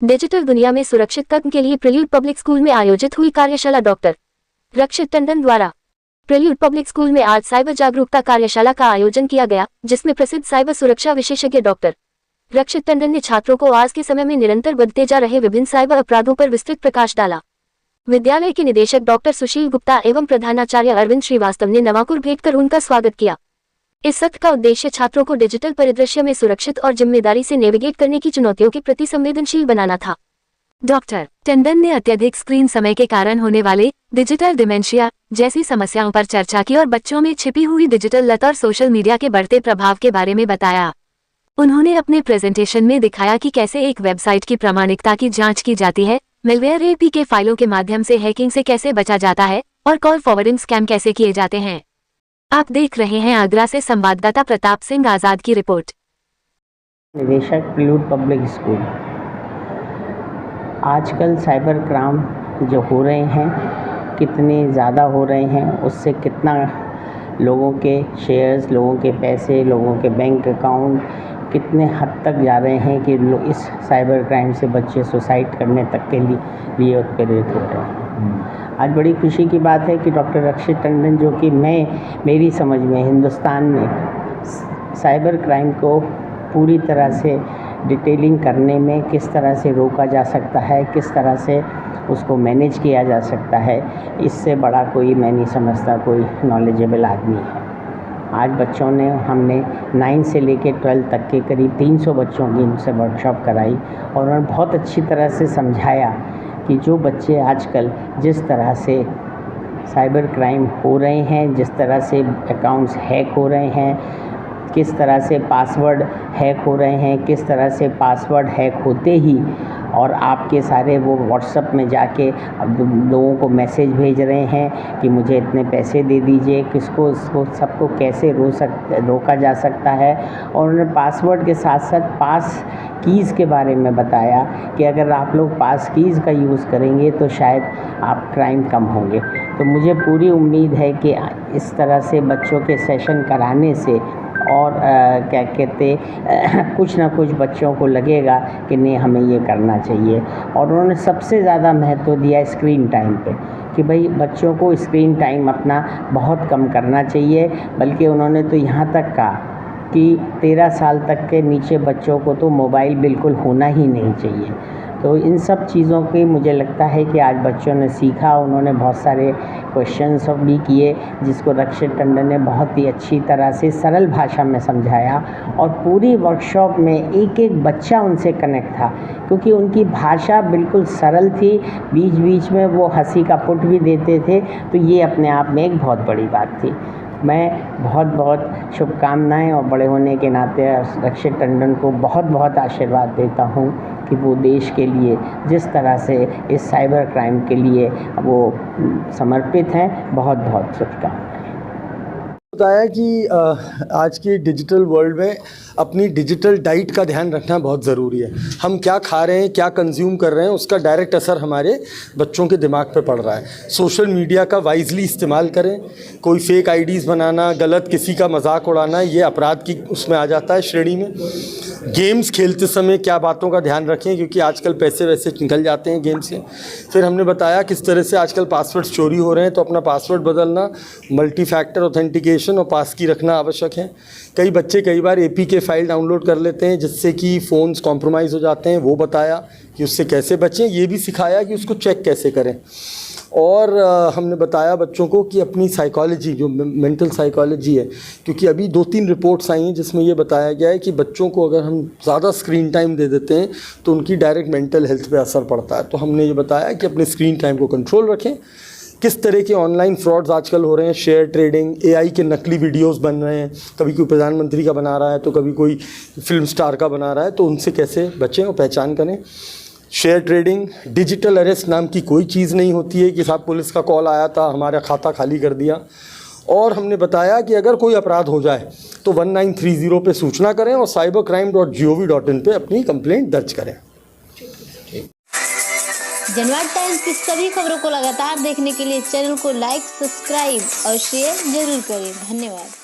Digital दुनिया में सुरक्षित कदम के लिए प्रिल्यूड पब्लिक स्कूल में आयोजित हुई कार्यशाला डॉक्टर रक्षित टंडन द्वारा। प्रिल्यूड पब्लिक स्कूल में आज साइबर जागरूकता कार्यशाला का आयोजन किया गया, जिसमें प्रसिद्ध साइबर सुरक्षा विशेषज्ञ डॉक्टर रक्षित टंडन ने छात्रों को आज के समय में निरंतर बढ़ते जा रहे विभिन्न साइबर अपराधों पर विस्तृत प्रकाश डाला। विद्यालय के निदेशक डॉक्टर सुशील गुप्ता एवं प्रधानाचार्य अरविंद श्रीवास्तव ने नवाकुर भेंट कर उनका स्वागत किया। इस सत्र का उद्देश्य छात्रों को डिजिटल परिदृश्य में सुरक्षित और जिम्मेदारी से नेविगेट करने की चुनौतियों के प्रति संवेदनशील बनाना था। डॉक्टर टंडन ने अत्यधिक स्क्रीन समय के कारण होने वाले डिजिटल डिमेंशिया जैसी समस्याओं पर चर्चा की और बच्चों में छिपी हुई डिजिटल लत और सोशल मीडिया के बढ़ते प्रभाव के बारे में बताया। उन्होंने अपने प्रेजेंटेशन में दिखाया कि कैसे एक वेबसाइट की प्रामाणिकता की जांच की जाती है, मेलवेयर एपीके फाइलों के माध्यम से हैकिंग से कैसे बचा जाता है और कॉल फॉरवर्डिंग स्कैम कैसे किए जाते हैं। आप देख रहे हैं आगरा से संवाददाता प्रताप सिंह आजाद की रिपोर्ट। निदेशक प्रिल्यूड पब्लिक स्कूल। आजकल साइबर क्राइम जो हो रहे हैं, कितने ज़्यादा हो रहे हैं, उससे कितना लोगों के शेयर्स, लोगों के पैसे, लोगों के बैंक अकाउंट कितने हद तक जा रहे हैं कि इस साइबर क्राइम से बच्चे सुसाइड करने तक के लिए प्रेरित हो रहे हैं। आज बड़ी खुशी की बात है कि डॉक्टर रक्षित टंडन, जो कि मेरी समझ में हिंदुस्तान में साइबर क्राइम को पूरी तरह से डिटेलिंग करने में किस तरह से रोका जा सकता है, किस तरह से उसको मैनेज किया जा सकता है, इससे बड़ा कोई मैं नहीं समझता कोई नॉलेजेबल आदमी है। आज बच्चों ने हमने 9 से लेकर 12 तक के करीब 300 बच्चों की इनसे वर्कशॉप कराई और उन्होंने बहुत अच्छी तरह से समझाया कि जो बच्चे आजकल जिस तरह से साइबर क्राइम हो रहे हैं, जिस तरह से अकाउंट्स हैक हो रहे हैं, किस तरह से पासवर्ड हैक हो रहे हैं, किस तरह से पासवर्ड हैक होते ही और आपके सारे वो व्हाट्सएप में जाके अब लोगों को मैसेज भेज रहे हैं कि मुझे इतने पैसे दे दीजिए, इसको सबको कैसे रोका जा सकता है। और उन्होंने पासवर्ड के साथ साथ पास कीज़ के बारे में बताया कि अगर आप लोग पास कीज़ का यूज़ करेंगे तो शायद आप क्राइम कम होंगे। तो मुझे पूरी उम्मीद है कि इस तरह से बच्चों के सेशन कराने से और क्या कहते कुछ ना कुछ बच्चों को लगेगा कि नहीं हमें ये करना चाहिए। और उन्होंने सबसे ज़्यादा महत्व दिया स्क्रीन टाइम पे कि भाई बच्चों को स्क्रीन टाइम अपना बहुत कम करना चाहिए। बल्कि उन्होंने तो यहाँ तक कहा कि 13 साल तक के नीचे बच्चों को तो मोबाइल बिल्कुल होना ही नहीं चाहिए। तो इन सब चीज़ों की मुझे लगता है कि आज बच्चों ने सीखा। उन्होंने बहुत सारे क्वेश्चंस भी किए जिसको रक्षित टंडन ने बहुत ही अच्छी तरह से सरल भाषा में समझाया और पूरी वर्कशॉप में एक एक बच्चा उनसे कनेक्ट था क्योंकि उनकी भाषा बिल्कुल सरल थी। बीच बीच में वो हंसी का पुट भी देते थे, तो ये अपने आप में एक बहुत बड़ी बात थी। मैं बहुत बहुत शुभकामनाएं और बड़े होने के नाते रक्षित टंडन को बहुत बहुत आशीर्वाद देता हूं कि वो देश के लिए जिस तरह से इस साइबर क्राइम के लिए वो समर्पित हैं। बहुत बहुत शुभकामनाएं। बताया कि आज की डिजिटल वर्ल्ड में अपनी डिजिटल डाइट का ध्यान रखना बहुत ज़रूरी है। हम क्या खा रहे हैं, क्या कंज्यूम कर रहे हैं, उसका डायरेक्ट असर हमारे बच्चों के दिमाग पे पड़ रहा है। सोशल मीडिया का वाइजली इस्तेमाल करें। कोई फेक आईडीज़ बनाना, गलत किसी का मजाक उड़ाना, ये अपराध की उसमें आ जाता है श्रेणी में। गेम्स खेलते समय क्या बातों का ध्यान रखें क्योंकि आजकल पैसे वैसे निकल जाते हैं गेम से। फिर हमने बताया किस तरह से आजकल पासवर्ड चोरी हो रहे हैं, तो अपना पासवर्ड बदलना, मल्टी फैक्टर ऑथेंटिकेशन और पास की रखना आवश्यक है। कई बच्चे कई बार एपीके फाइल डाउनलोड कर लेते हैं जिससे कि फ़ोन्स कॉम्प्रोमाइज़ हो जाते हैं, वो बताया कि उससे कैसे बचें। ये भी सिखाया कि उसको चेक कैसे करें। और हमने बताया बच्चों को कि अपनी साइकोलॉजी, जो मेंटल साइकोलॉजी है, क्योंकि अभी 2-3 रिपोर्ट्स आई हैं जिसमें ये बताया गया है कि बच्चों को अगर हम ज़्यादा स्क्रीन टाइम दे देते हैं तो उनकी डायरेक्ट मेंटल हेल्थ पे असर पड़ता है। तो हमने ये बताया कि अपने स्क्रीन टाइम को कंट्रोल रखें। किस तरह के ऑनलाइन फ्रॉड्स आजकल हो रहे हैं, शेयर ट्रेडिंग, एआई के नकली वीडियोस बन रहे हैं, कभी कोई प्रधानमंत्री का बना रहा है तो कभी कोई फिल्म स्टार का बना रहा है, तो उनसे कैसे बचें और पहचान करें। शेयर ट्रेडिंग, डिजिटल अरेस्ट नाम की कोई चीज़ नहीं होती है कि साहब पुलिस का कॉल आया था, हमारा खाता खाली कर दिया। और हमने बताया कि अगर कोई अपराध हो जाए तो 1930 पे सूचना करें और cybercrime.gov.in पे अपनी कंप्लेंट दर्ज करें। जनवाद टाइम्स की सभी खबरों को लगातार देखने के लिए चैनल को लाइक, सब्सक्राइब और शेयर जरूर करें। धन्यवाद।